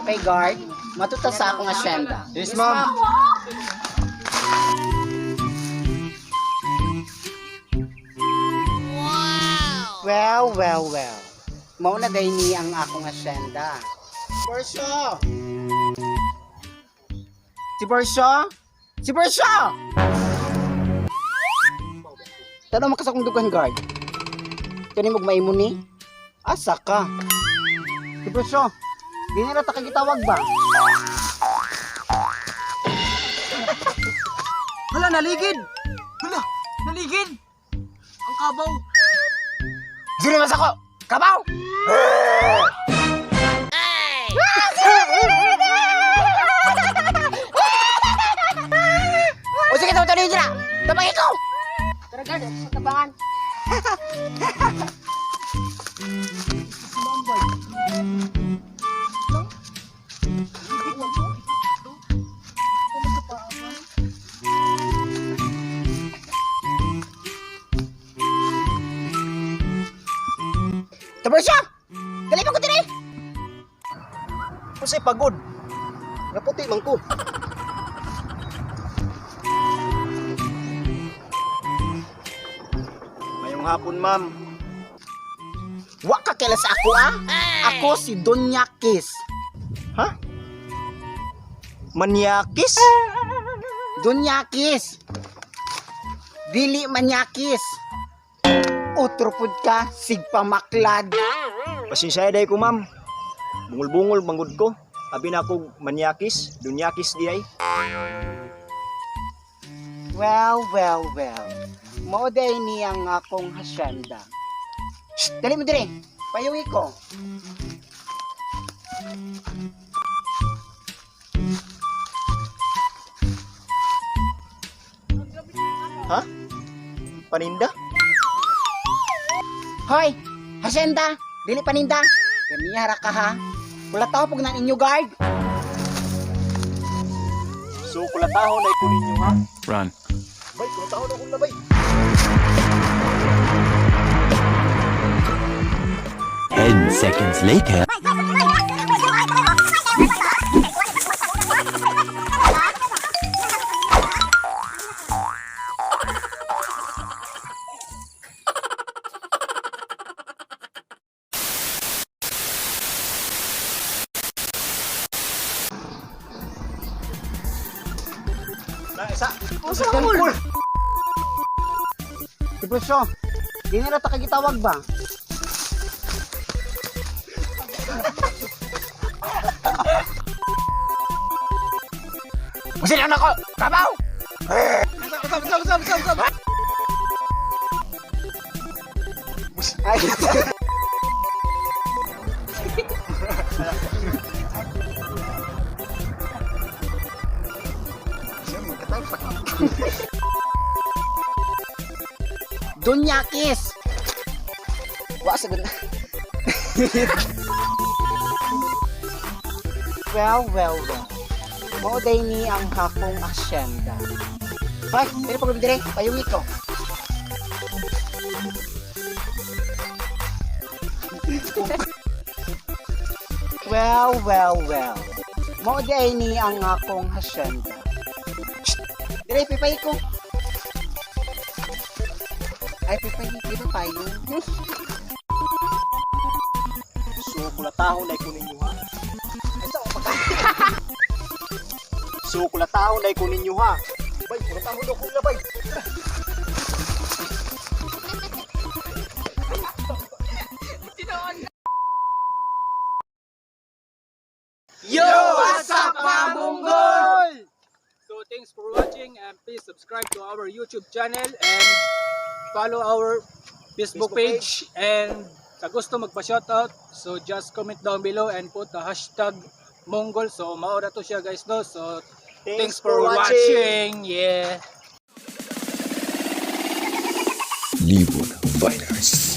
Hey guard, matuta sa akong asyenda. Yes, ma'am. Well. Mao na day ni ang akong asyenda. Borsyo! Si Borsyo! Tanong makas akong dugan guard. Kani magmaimo ni? Asa ka? Si Borsyo, di na ta kagitawag ba? Hala, naligid! Naligid! Ang kabaw! Dili mas ako! Kabaw! O sige, tayo dyan na! Tabang ikaw! Tara guard, sa tabangan. Tapos siya! Dali pa ko din eh! Kasi pagod. Naputi man ko. Mayong hapon, ma'am. Wa ka kailan sa ako ah! Ako si Doña Kiss. Ha? Manyakis? Doña Kiss! Dili manyakis! Utropod ka, sigpamaklad. Pasensya day ko, ma'am. Bungol-bungol manggod ko. Abi na ako manyakis, dunyakis di ay. Well. Mao day ni ang akong hasyenda. Shh! Dali mo dire! Payungi ko! Ha? Paninda? Hoy! Hasyenda! Dili paninda! Ganiyara ka ha! Wala tao pag na inyo guard! So, kulataho na ikunin nyo, ha? Run. Bay, kulataho na kung nabay. 10 seconds later. Isa. Usa ka mo! Ibusyo! Di nila ta kagitawag ba? Usilan ako! Kabaw! Usap. Ay! Doña Kiss! Wa sa ganda. Well. Mao day ni ang akong asyenda. Hoy, pero pag dire, payungi ko. Well. Mao day ni ang akong asyenda. Dire pipay ko. Ay, dito tayo. So, kulataho na ikunin nyo, ha? So, kulataho na ikunin nyo, ha? Bay, kulataho na kung labay. Yo! What's up, mga bunggol? So thanks for watching and please subscribe to our YouTube channel and follow our Facebook page. And sa gusto magpa-shoutout, so just comment down below and put the hashtag Mongol. So maura to siya guys, no? So Thanks for watching. Yeah. Libud Viners.